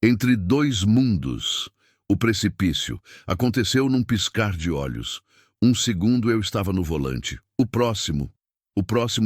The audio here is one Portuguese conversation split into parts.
Entre dois mundos. O precipício. Aconteceu num piscar de olhos. Um segundo eu estava no volante. O próximo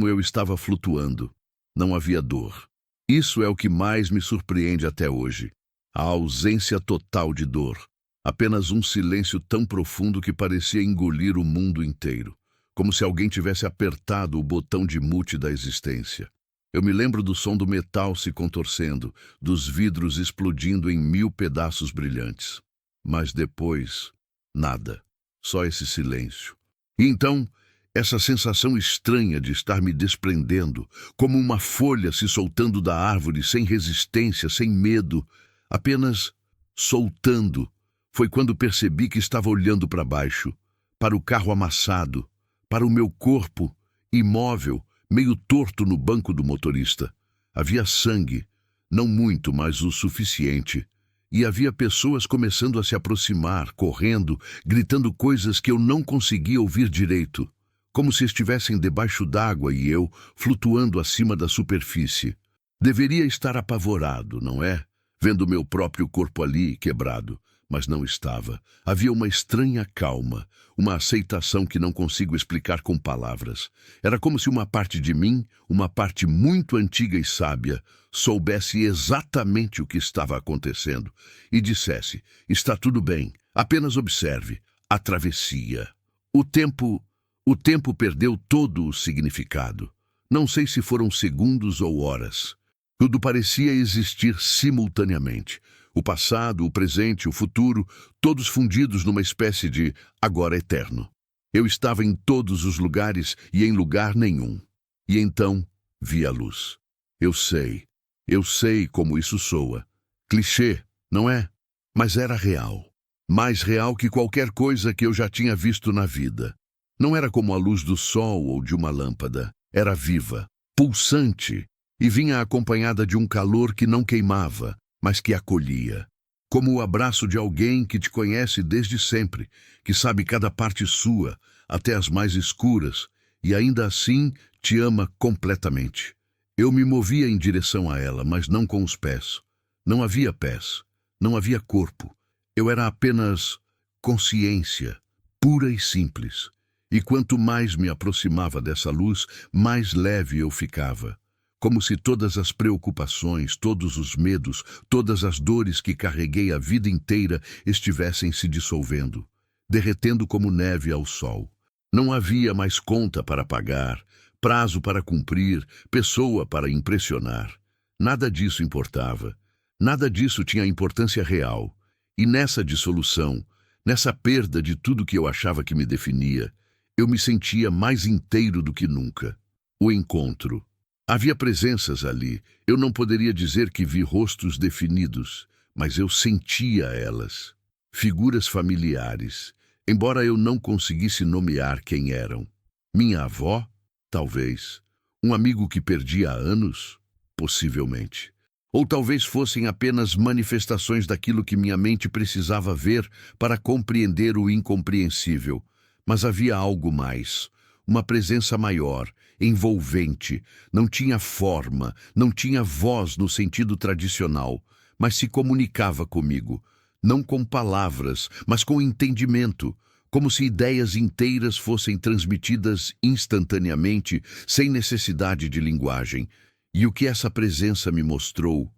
eu estava flutuando. Não havia dor. Isso é o que mais me surpreende até hoje. A ausência total de dor. Apenas um silêncio tão profundo que parecia engolir o mundo inteiro. Como se alguém tivesse apertado o botão de mute da existência. Eu me lembro do som do metal se contorcendo, dos vidros explodindo em 1000 pedaços brilhantes. Mas depois, nada. Só esse silêncio. E então, essa sensação estranha de estar me desprendendo, como uma folha se soltando da árvore, sem resistência, sem medo, apenas soltando, foi quando percebi que estava olhando para baixo, para o carro amassado, para o meu corpo, imóvel, meio torto no banco do motorista. Havia sangue, não muito, mas o suficiente. E havia pessoas começando a se aproximar, correndo, gritando coisas que eu não conseguia ouvir direito, como se estivessem debaixo d'água e eu flutuando acima da superfície. Deveria estar apavorado, não é? Vendo meu próprio corpo ali, quebrado. Mas não estava. Havia uma estranha calma, uma aceitação que não consigo explicar com palavras. Era como se uma parte de mim, uma parte muito antiga e sábia, soubesse exatamente o que estava acontecendo e dissesse: está tudo bem, apenas observe, a travessia. O tempo perdeu todo o significado. Não sei se foram segundos ou horas. Tudo parecia existir simultaneamente. O passado, o presente, o futuro, todos fundidos numa espécie de agora eterno. Eu estava em todos os lugares e em lugar nenhum. E então vi a luz. Eu sei como isso soa. Clichê, não é? Mas era real. Mais real que qualquer coisa que eu já tinha visto na vida. Não era como a luz do sol ou de uma lâmpada. Era viva, pulsante, e vinha acompanhada de um calor que não queimava, mas que acolhia. Como o abraço de alguém que te conhece desde sempre, que sabe cada parte sua, até as mais escuras, e ainda assim te ama completamente. Eu me movia em direção a ela, mas não com os pés. Não havia pés, não havia corpo. Eu era apenas consciência, pura e simples. E quanto mais me aproximava dessa luz, mais leve eu ficava. Como se todas as preocupações, todos os medos, todas as dores que carreguei a vida inteira estivessem se dissolvendo, derretendo como neve ao sol. Não havia mais conta para pagar, prazo para cumprir, pessoa para impressionar. Nada disso importava. Nada disso tinha importância real. E nessa dissolução, nessa perda de tudo que eu achava que me definia, eu me sentia mais inteiro do que nunca. O encontro. Havia presenças ali. Eu não poderia dizer que vi rostos definidos, mas eu sentia elas. Figuras familiares, embora eu não conseguisse nomear quem eram. Minha avó? Talvez. Um amigo que perdi há anos? Possivelmente. Ou talvez fossem apenas manifestações daquilo que minha mente precisava ver para compreender o incompreensível. Mas havia algo mais. Uma presença maior, envolvente, não tinha forma, não tinha voz no sentido tradicional, mas se comunicava comigo, não com palavras, mas com entendimento, como se ideias inteiras fossem transmitidas instantaneamente, sem necessidade de linguagem. E o que essa presença me mostrou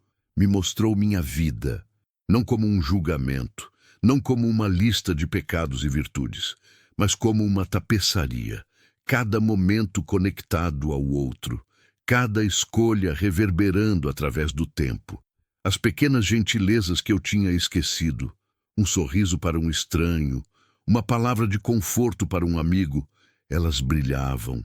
minha vida, não como um julgamento, não como uma lista de pecados e virtudes, mas como uma tapeçaria. Cada momento conectado ao outro, cada escolha reverberando através do tempo. As pequenas gentilezas que eu tinha esquecido, um sorriso para um estranho, uma palavra de conforto para um amigo, elas brilhavam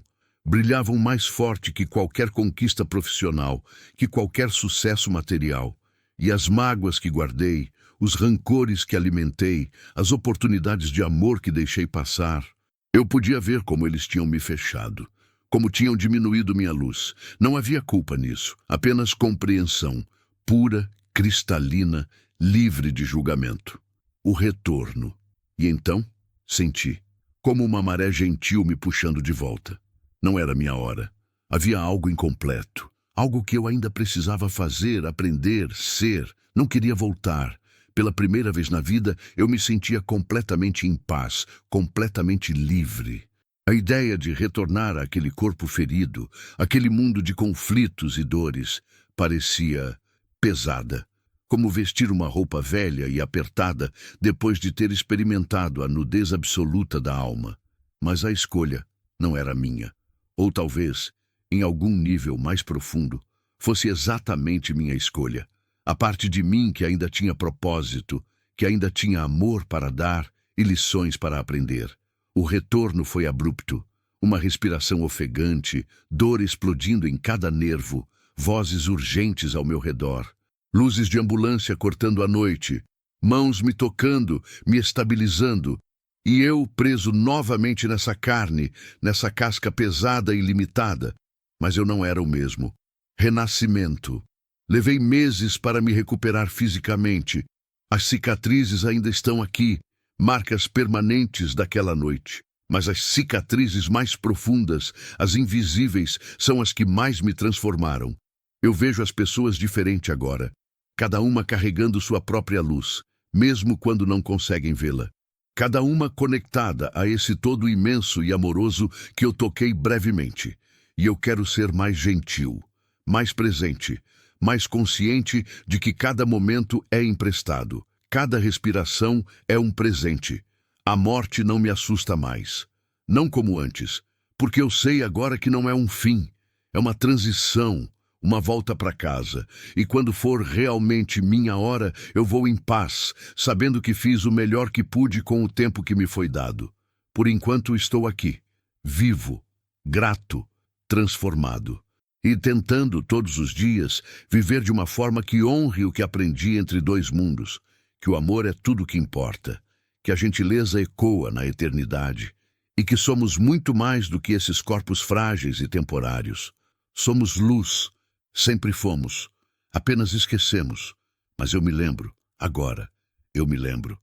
mais forte que qualquer conquista profissional, que qualquer sucesso material. E as mágoas que guardei, os rancores que alimentei, as oportunidades de amor que deixei passar, eu podia ver como eles tinham me fechado, como tinham diminuído minha luz. Não havia culpa nisso, apenas compreensão, pura, cristalina, livre de julgamento. O retorno. E então, senti, como uma maré gentil me puxando de volta. Não era minha hora. Havia algo incompleto, algo que eu ainda precisava fazer, aprender, ser. Não queria voltar. Pela primeira vez na vida, eu me sentia completamente em paz, completamente livre. A ideia de retornar àquele corpo ferido, aquele mundo de conflitos e dores, parecia pesada, como vestir uma roupa velha e apertada depois de ter experimentado a nudez absoluta da alma. Mas a escolha não era minha. Ou talvez, em algum nível mais profundo, fosse exatamente minha escolha. A parte de mim que ainda tinha propósito, que ainda tinha amor para dar e lições para aprender. O retorno foi abrupto. Uma respiração ofegante, dor explodindo em cada nervo, vozes urgentes ao meu redor. Luzes de ambulância cortando a noite, mãos me tocando, me estabilizando, e eu preso novamente nessa carne, nessa casca pesada e limitada. Mas eu não era o mesmo. Renascimento. Levei meses para me recuperar fisicamente. As cicatrizes ainda estão aqui, marcas permanentes daquela noite. Mas as cicatrizes mais profundas, as invisíveis, são as que mais me transformaram. Eu vejo as pessoas diferente agora, cada uma carregando sua própria luz, mesmo quando não conseguem vê-la. Cada uma conectada a esse todo imenso e amoroso que eu toquei brevemente. E eu quero ser mais gentil, mais presente, mais consciente de que cada momento é emprestado, cada respiração é um presente. A morte não me assusta mais, não como antes, porque eu sei agora que não é um fim, é uma transição, uma volta para casa, e quando for realmente minha hora, eu vou em paz, sabendo que fiz o melhor que pude com o tempo que me foi dado. Por enquanto estou aqui, vivo, grato, transformado, e tentando todos os dias viver de uma forma que honre o que aprendi entre dois mundos, que o amor é tudo o que importa, que a gentileza ecoa na eternidade, e que somos muito mais do que esses corpos frágeis e temporários. Somos luz, sempre fomos, apenas esquecemos, mas eu me lembro, agora, eu me lembro.